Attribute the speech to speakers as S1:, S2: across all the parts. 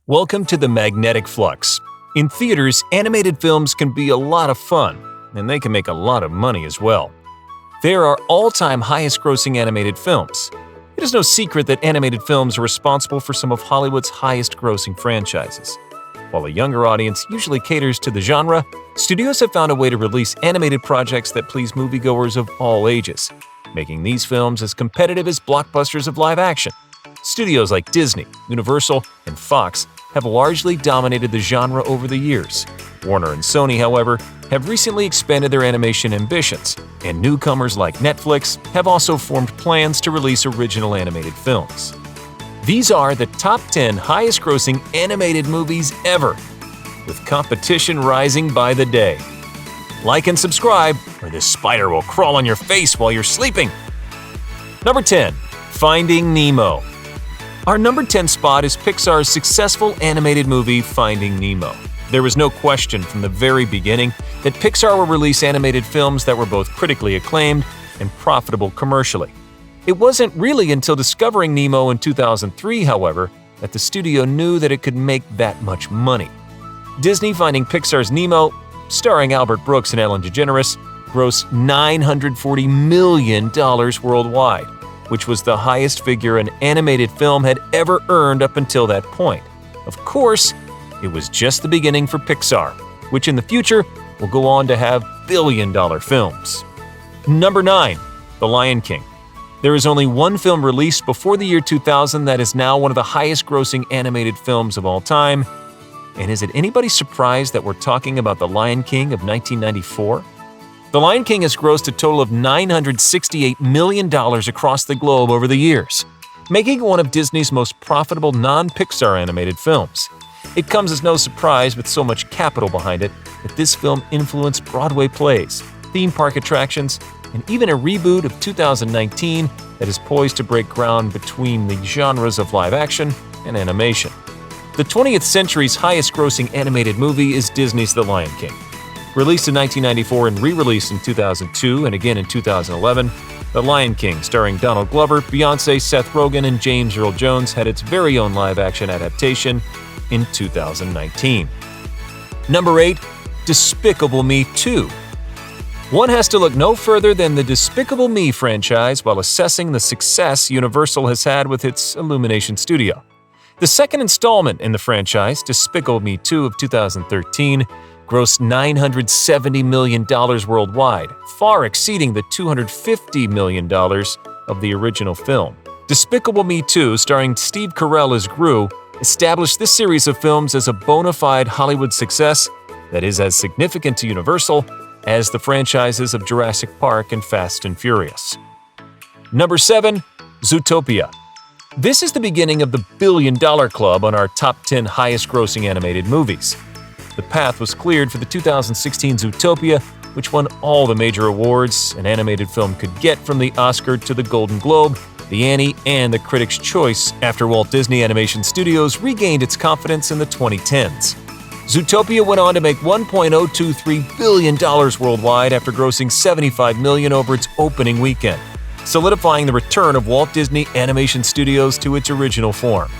S1: Welcome to the Magnetic Flux. In theaters, animated films can be a lot of fun, and they can make a lot of money as well. There are all-time highest-grossing animated films. It is no secret that animated films are responsible for some of Hollywood's highest-grossing franchises. While a younger audience usually caters to the genre, studios have found a way to release animated projects that please moviegoers of all ages, making these films as competitive as blockbusters of live action. Studios like Disney, Universal, and Fox have largely dominated the genre over the years. Warner and Sony, however, have recently expanded their animation ambitions, and newcomers like Netflix have also formed plans to release original animated films. These are the top 10 highest-grossing animated movies ever, with competition rising by the day. Like and subscribe, or this spider will crawl on your face while you're sleeping. Number 10. Finding Nemo. Our number 10 spot is Pixar's successful animated movie Finding Nemo. There was no question from the very beginning that Pixar would release animated films that were both critically acclaimed and profitable commercially. It wasn't really until discovering Nemo in 2003, however, that the studio knew that it could make that much money. Disney finding Pixar's Nemo, starring Albert Brooks and Ellen DeGeneres, grossed $940 million worldwide, which was the highest figure an animated film had ever earned up until that point. Of course, it was just the beginning for Pixar, which in the future will go on to have billion-dollar films. Number 9. The Lion King. There is only one film released before the year 2000 that is now one of the highest-grossing animated films of all time. And is it anybody surprised that we're talking about The Lion King of 1994? The Lion King has grossed a total of $968 million across the globe over the years, making it one of Disney's most profitable non-Pixar animated films. It comes as no surprise, with so much capital behind it, that this film influenced Broadway plays, theme park attractions, and even a reboot of 2019 that is poised to break ground between the genres of live action and animation. The 20th century's highest-grossing animated movie is Disney's The Lion King. Released in 1994 and re-released in 2002 and again in 2011, The Lion King, starring Donald Glover, Beyoncé, Seth Rogen, and James Earl Jones, had its very own live-action adaptation in 2019. Number 8. Despicable Me 2. One has to look no further than the Despicable Me franchise while assessing the success Universal has had with its Illumination studio. The second installment in the franchise, Despicable Me 2 of 2013, grossed $970 million worldwide, far exceeding the $250 million of the original film. Despicable Me 2, starring Steve Carell as Gru, established this series of films as a bona fide Hollywood success that is as significant to Universal as the franchises of Jurassic Park and Fast and Furious. Number 7. Zootopia. This is the beginning of the billion-dollar club on our top 10 highest-grossing animated movies. The path was cleared for the 2016 Zootopia, which won all the major awards an animated film could get, from the Oscar to the Golden Globe, the Annie, and the Critics' Choice, after Walt Disney Animation Studios regained its confidence in the 2010s. Zootopia went on to make $1.023 billion worldwide after grossing $75 million over its opening weekend, solidifying the return of Walt Disney Animation Studios to its original form.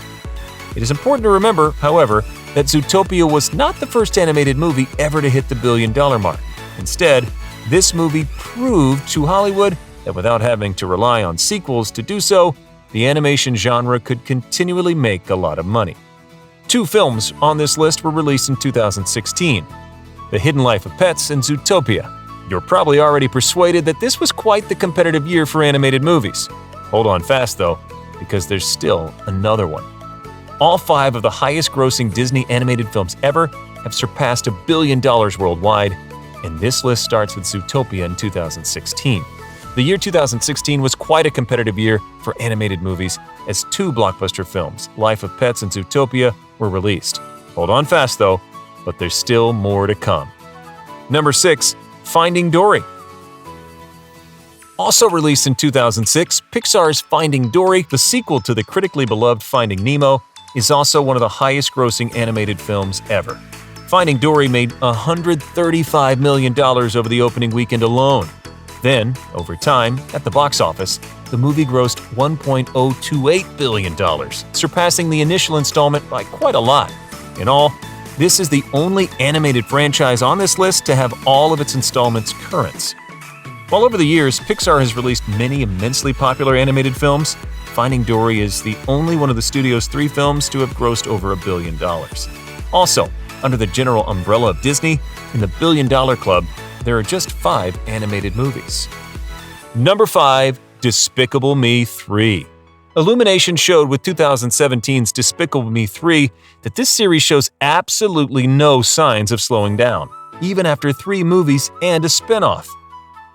S1: It is important to remember, however, that Zootopia was not the first animated movie ever to hit the billion-dollar mark. Instead, this movie proved to Hollywood that without having to rely on sequels to do so, the animation genre could continually make a lot of money. 2 films on this list were released in 2016, The Hidden Life of Pets and Zootopia. You're probably already persuaded that this was quite the competitive year for animated movies. Hold on fast, though, because there's still another one. All 5 of the highest-grossing Disney animated films ever have surpassed $1 billion worldwide, and this list starts with Zootopia in 2016. The year 2016 was quite a competitive year for animated movies, as 2 blockbuster films, Life of Pets and Zootopia, were released. Hold on fast, though, but there's still more to come. Number 6. Finding Dory. Also released in 2006, Pixar's Finding Dory, the sequel to the critically beloved Finding Nemo, is also one of the highest-grossing animated films ever. Finding Dory made $135 million over the opening weekend alone. Then, over time, at the box office, the movie grossed $1.028 billion, surpassing the initial installment by quite a lot. In all, this is the only animated franchise on this list to have all of its installments currents. While over the years, Pixar has released many immensely popular animated films, Finding Dory is the only one of the studio's 3 films to have grossed over $1 billion. Also, under the general umbrella of Disney, in the $1 billion club, there are just 5 animated movies. Number 5. Despicable Me 3. Illumination showed with 2017's Despicable Me 3 that this series shows absolutely no signs of slowing down, even after 3 movies and a spin-off.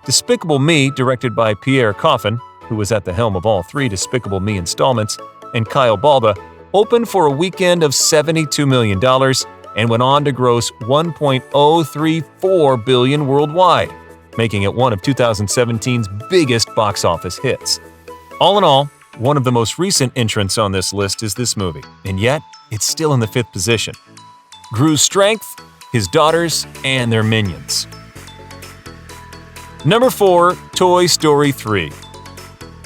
S1: Despicable Me, directed by Pierre Coffin, who was at the helm of all 3 Despicable Me installments, and Kyle Balda, opened for a weekend of $72 million and went on to gross $1.034 billion worldwide, making it one of 2017's biggest box office hits. All in all, one of the most recent entrants on this list is this movie, and yet it's still in the 5th position. Gru's strength, his daughters, and their minions. Number 4. Toy Story 3.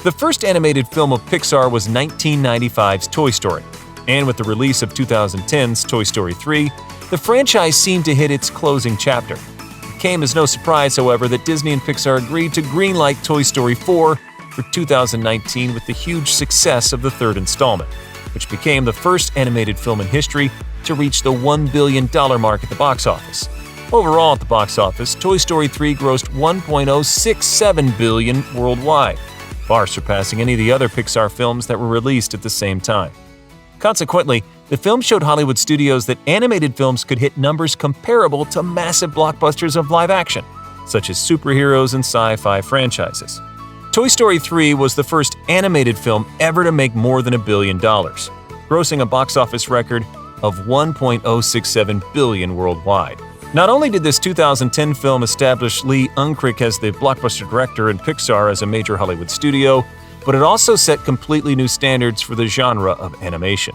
S1: The first animated film of Pixar was 1995's Toy Story, and with the release of 2010's Toy Story 3, the franchise seemed to hit its closing chapter. It came as no surprise, however, that Disney and Pixar agreed to greenlight Toy Story 4 for 2019 with the huge success of the 3rd installment, which became the first animated film in history to reach the $1 billion mark at the box office. Overall at the box office, Toy Story 3 grossed $1.067 billion worldwide, far surpassing any of the other Pixar films that were released at the same time. Consequently, the film showed Hollywood studios that animated films could hit numbers comparable to massive blockbusters of live action, such as superheroes and sci-fi franchises. Toy Story 3 was the first animated film ever to make more than $1 billion, grossing a box office record of $1.067 billion worldwide. Not only did this 2010 film establish Lee Unkrich as the blockbuster director and Pixar as a major Hollywood studio, but it also set completely new standards for the genre of animation.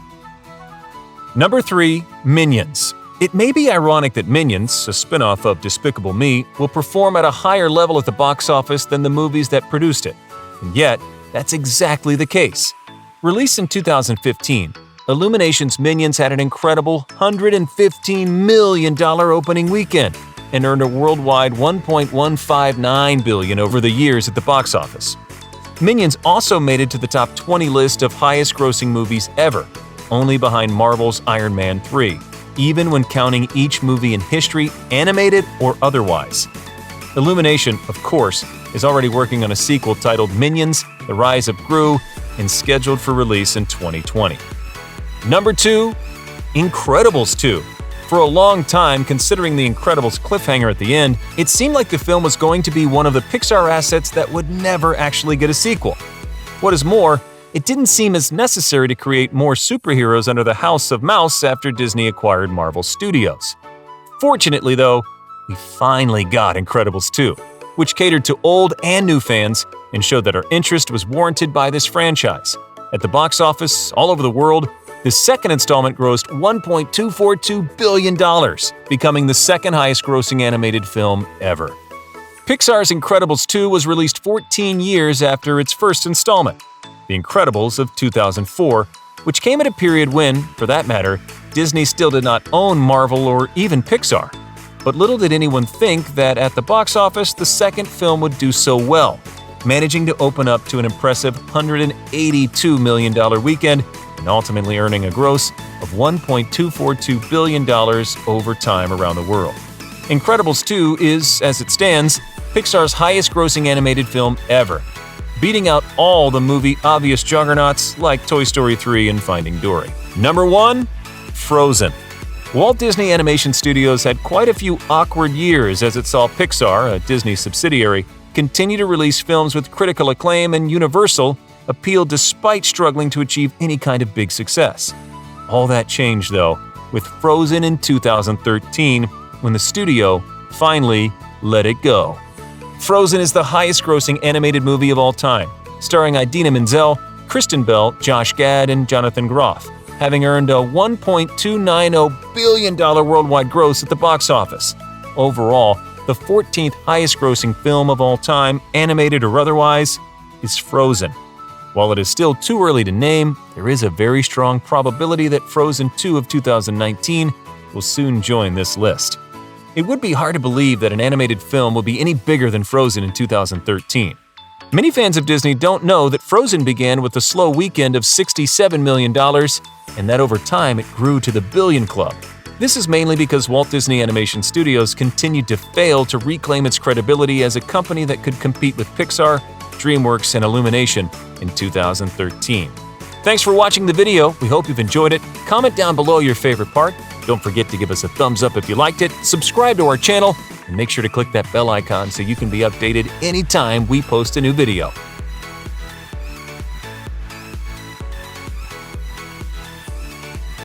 S1: Number 3. Minions. It may be ironic that Minions, a spin-off of Despicable Me, will perform at a higher level at the box office than the movies that produced it. And yet, that's exactly the case. Released in 2015, Illumination's Minions had an incredible $115 million opening weekend and earned a worldwide $1.159 billion over the years at the box office. Minions also made it to the top 20 list of highest-grossing movies ever, only behind Marvel's Iron Man 3, even when counting each movie in history, animated or otherwise. Illumination, of course, is already working on a sequel titled Minions: The Rise of Gru and scheduled for release in 2020. Number 2. Incredibles 2. For a long time, considering the Incredibles cliffhanger at the end, it seemed like the film was going to be one of the Pixar assets that would never actually get a sequel. What is more, it didn't seem as necessary to create more superheroes under the House of Mouse after Disney acquired Marvel Studios. Fortunately, though, we finally got Incredibles 2, which catered to old and new fans and showed that our interest was warranted by this franchise. At the box office all over the world, the second installment grossed $1.242 billion, becoming the second highest-grossing animated film ever. Pixar's Incredibles 2 was released 14 years after its first installment, The Incredibles of 2004, which came at a period when, for that matter, Disney still did not own Marvel or even Pixar. But little did anyone think that at the box office, the second film would do so well, managing to open up to an impressive $182 million weekend and ultimately earning a gross of $1.242 billion over time around the world. Incredibles 2 is, as it stands, Pixar's highest-grossing animated film ever, beating out all the movie-obvious juggernauts like Toy Story 3 and Finding Dory. Number 1. Frozen. Walt Disney Animation Studios had quite a few awkward years as it saw Pixar, a Disney subsidiary, continue to release films with critical acclaim, and Universal appealed despite struggling to achieve any kind of big success. All that changed, though, with Frozen in 2013, when the studio finally let it go. Frozen is the highest-grossing animated movie of all time, starring Idina Menzel, Kristen Bell, Josh Gad, and Jonathan Groff, having earned a $1.290 billion worldwide gross at the box office. Overall, The 14th highest-grossing film of all time, animated or otherwise, is Frozen. While it is still too early to name, there is a very strong probability that Frozen 2 of 2019 will soon join this list. It would be hard to believe that an animated film will be any bigger than Frozen in 2013. Many fans of Disney don't know that Frozen began with a slow weekend of $67 million, and that over time it grew to the billion club. This is mainly because Walt Disney Animation Studios continued to fail to reclaim its credibility as a company that could compete with Pixar, DreamWorks, and Illumination in 2013. Thanks for watching the video. We hope you've enjoyed it. Comment down below your favorite part. Don't forget to give us a thumbs up if you liked it, subscribe to our channel, and make sure to click that bell icon so you can be updated anytime we post a new video.